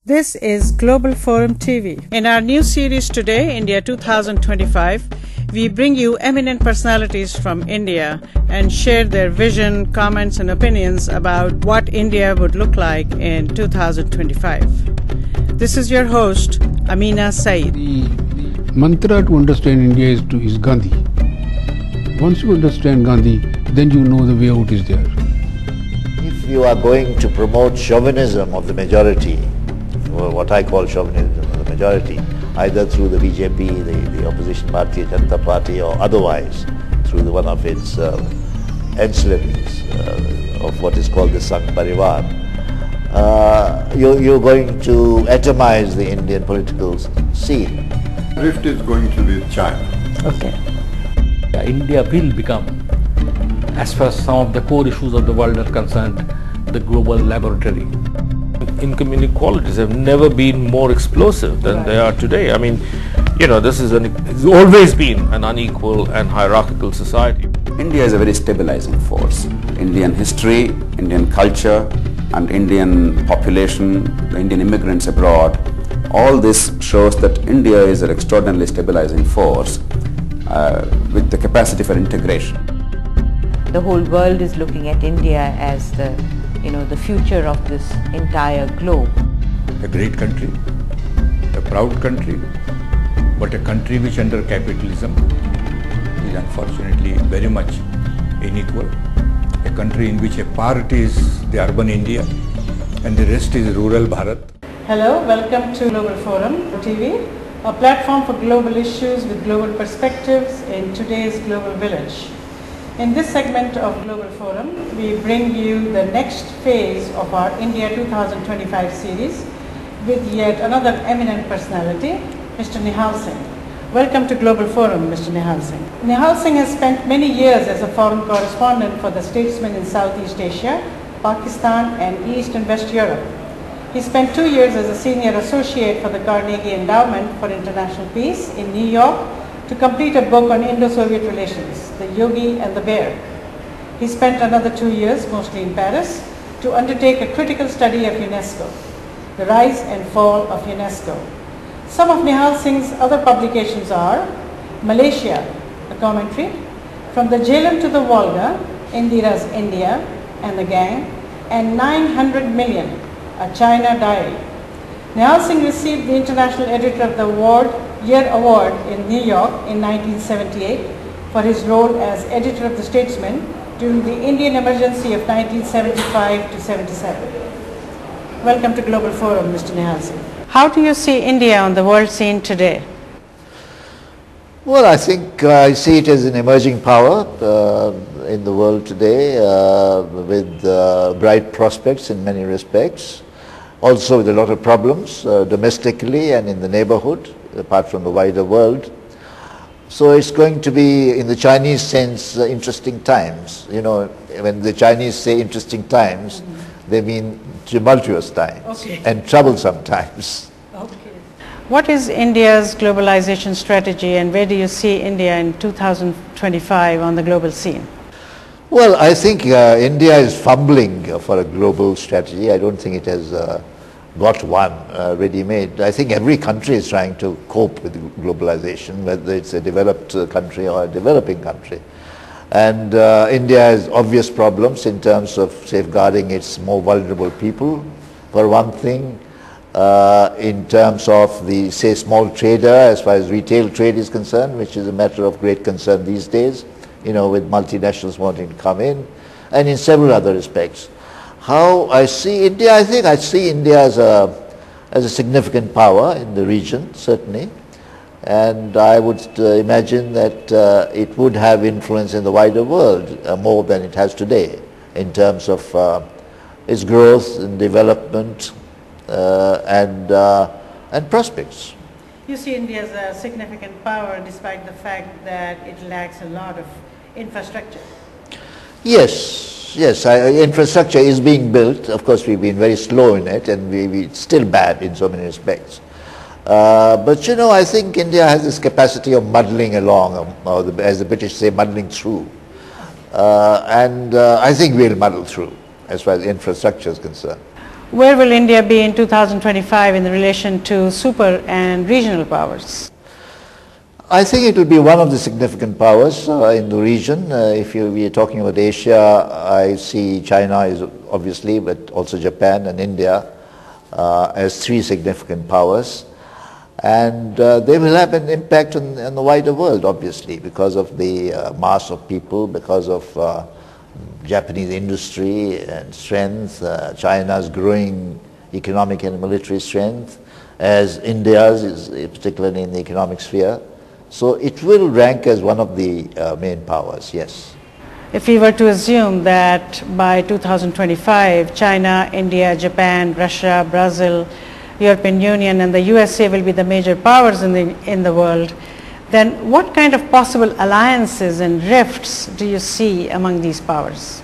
This is Global Forum TV. In our new series today, India 2025, we bring you eminent personalities from India and share their vision, comments and opinions about what India would look like in 2025. This is your host, Ameena, Saeed. The mantra to understand India is Gandhi. Once you understand Gandhi, then you know the way out is there. If you are going to promote chauvinism of the majority, or what I call chauvinism of the majority, either through the BJP, the opposition party, Janata Party, or otherwise through one of its ancillaries of what is called the Sangh Parivar, you're going to atomize the Indian political scene. Rift is going to be China. Okay. India will become, as far as some of the core issues of the world are concerned, the global laboratory. Income inequalities have never been more explosive than they are today. I mean, you know, it's always been an unequal and hierarchical society. India is a very stabilizing force. Indian history, Indian culture, and Indian population, the Indian immigrants abroad, all this shows that India is an extraordinarily stabilizing force with the capacity for integration. The whole world is looking at India as the future of this entire globe. A great country, a proud country, but a country which under capitalism is unfortunately very much unequal. A country in which a part is the urban India and the rest is rural Bharat. Hello, welcome to Global Forum TV, a platform for global issues with global perspectives in today's global village. In this segment of Global Forum, we bring you the next phase of our India 2025 series with yet another eminent personality, Mr. Nihal Singh. Welcome to Global Forum, Mr. Nihal Singh. Nihal Singh has spent many years as a foreign correspondent for the statesmen in Southeast Asia, Pakistan and East and West Europe. He spent 2 years as a senior associate for the Carnegie Endowment for International Peace in New York to complete a book on Indo-Soviet relations, The Yogi and the Bear. He spent another 2 years, mostly in Paris, to undertake a critical study of UNESCO, the rise and fall of UNESCO. Some of Nihal Singh's other publications are Malaysia, a commentary, From the Jhelum to the Volga, Indira's India and the Gang, and 900 Million, a China diary. Nihal Singh received the International Editor of the Year Award in New York in 1978 for his role as editor of the Statesman during the Indian emergency of 1975 to 77. Welcome to Global Forum, Mr. Nihal Singh. How do you see India on the world scene today? Well, I think I see it as an emerging power in the world today with bright prospects in many respects. Also with a lot of problems domestically and in the neighborhood, apart from the wider world. So it's going to be, in the Chinese sense, interesting times. You know, when the Chinese say interesting times, they mean tumultuous times and troublesome times. Okay. What is India's globalization strategy and where do you see India in 2025 on the global scene? Well, I think India is fumbling for a global strategy. I don't think it has got one ready-made. I think every country is trying to cope with globalization, whether it's a developed country or a developing country. And India has obvious problems in terms of safeguarding its more vulnerable people, for one thing. In terms of the, say, small trader, as far as retail trade is concerned, which is a matter of great concern these days, you know, with multinationals wanting to come in, and in several other respects. How I see India, I think I see India as a significant power in the region, certainly, and I would imagine that it would have influence in the wider world more than it has today in terms of its growth and development and prospects. You see India as a significant power despite the fact that it lacks a lot of infrastructure. Yes, infrastructure is being built. Of course, we've been very slow in it and it's still bad in so many respects. But you know, I think India has this capacity of muddling along, or as the British say, muddling through. And I think we'll muddle through as far as infrastructure is concerned. Where will India be in 2025 in relation to super and regional powers? I think it will be one of the significant powers in the region. If we are talking about Asia, I see China is obviously, but also Japan and India as three significant powers. And they will have an impact on the wider world, obviously, because of the mass of people, because of Japanese industry and strength, China's growing economic and military strength, as India's is particularly in the economic sphere. So it will rank as one of the main powers, yes. If we were to assume that by 2025, China, India, Japan, Russia, Brazil, European Union and the USA will be the major powers in the world, then what kind of possible alliances and rifts do you see among these powers?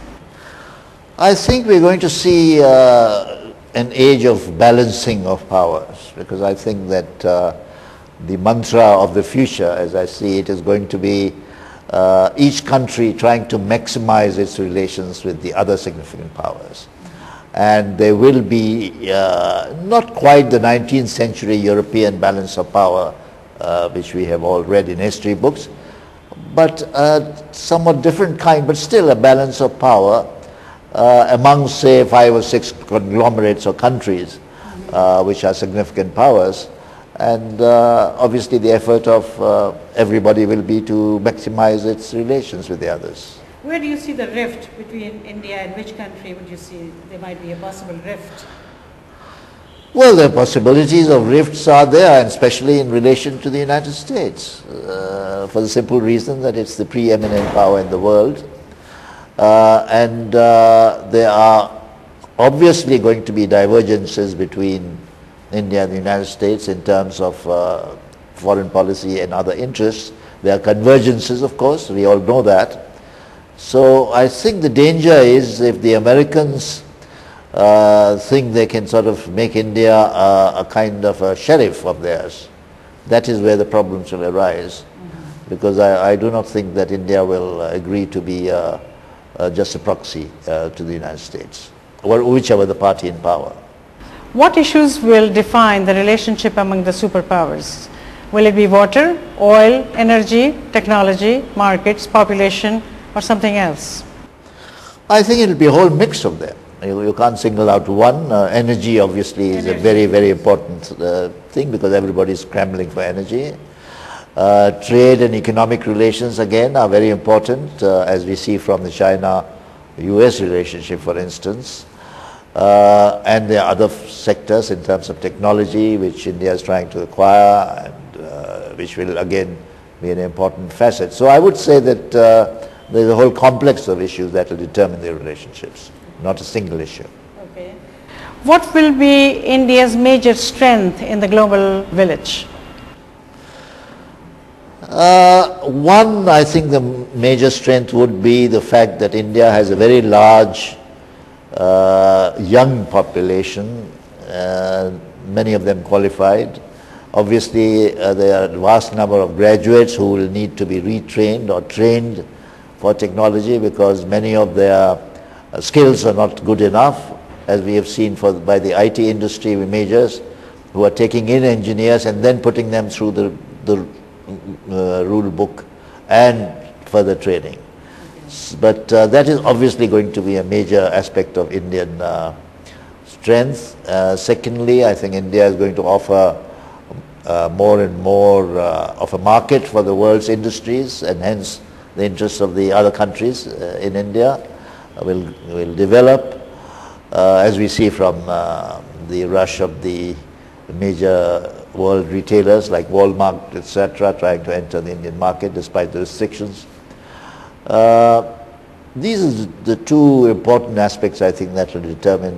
I think we're going to see an age of balancing of powers, because I think that the mantra of the future, as I see it, is going to be each country trying to maximize its relations with the other significant powers. And there will be not quite the 19th century European balance of power, which we have all read in history books, but somewhat different kind, but still a balance of power among, say, 5 or 6 conglomerates or countries, which are significant powers. And obviously the effort of everybody will be to maximize its relations with the others. Where do you see the rift between India and which country would you see there might be a possible rift? Well, the possibilities of rifts are there, and especially in relation to the United States, for the simple reason that it's the preeminent power in the world. And there are obviously going to be divergences between India and the United States in terms of foreign policy and other interests. There are convergences, of course, we all know that. So I think the danger is if the Americans think they can sort of make India a kind of a sheriff of theirs, that is where the problems will arise. Because I do not think that India will agree to be just a proxy to the United States, or whichever the party in power. What issues will define the relationship among the superpowers? Will it be water, oil, energy, technology, markets, population, or something else? I think it will be a whole mix of them. You can't single out one. Energy obviously is a very, very important thing, because everybody is scrambling for energy. Trade and economic relations again are very important, as we see from the China-US relationship, for instance. And there are other sectors in terms of technology which India is trying to acquire, and which will again be an important facet. So I would say that there's a whole complex of issues that will determine their relationships, not a single issue. Okay. What will be India's major strength in the global village? One, I think the major strength would be the fact that India has a very large young population, many of them qualified. Obviously, there are a vast number of graduates who will need to be retrained or trained for technology, because many of their skills are not good enough, as we have seen by the IT industry majors who are taking in engineers and then putting them through the rule book and further training. But that is obviously going to be a major aspect of Indian strength. Secondly, I think India is going to offer more and more of a market for the world's industries, and hence the interests of the other countries in India will develop, as we see from the rush of the major world retailers like Walmart, etc., trying to enter the Indian market despite the restrictions. These are the two important aspects, I think, that will determine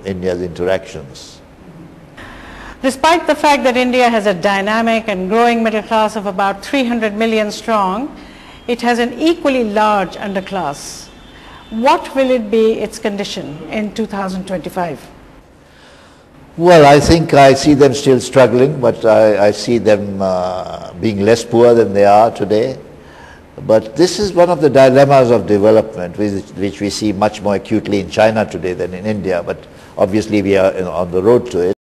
India's interactions. Despite the fact that India has a dynamic and growing middle class of about 300 million strong, it has an equally large underclass. What will it be its condition in 2025? Well, I think I see them still struggling, but I see them being less poor than they are today. But this is one of the dilemmas of development, which we see much more acutely in China today than in India, but Obviously, we are on the road to it.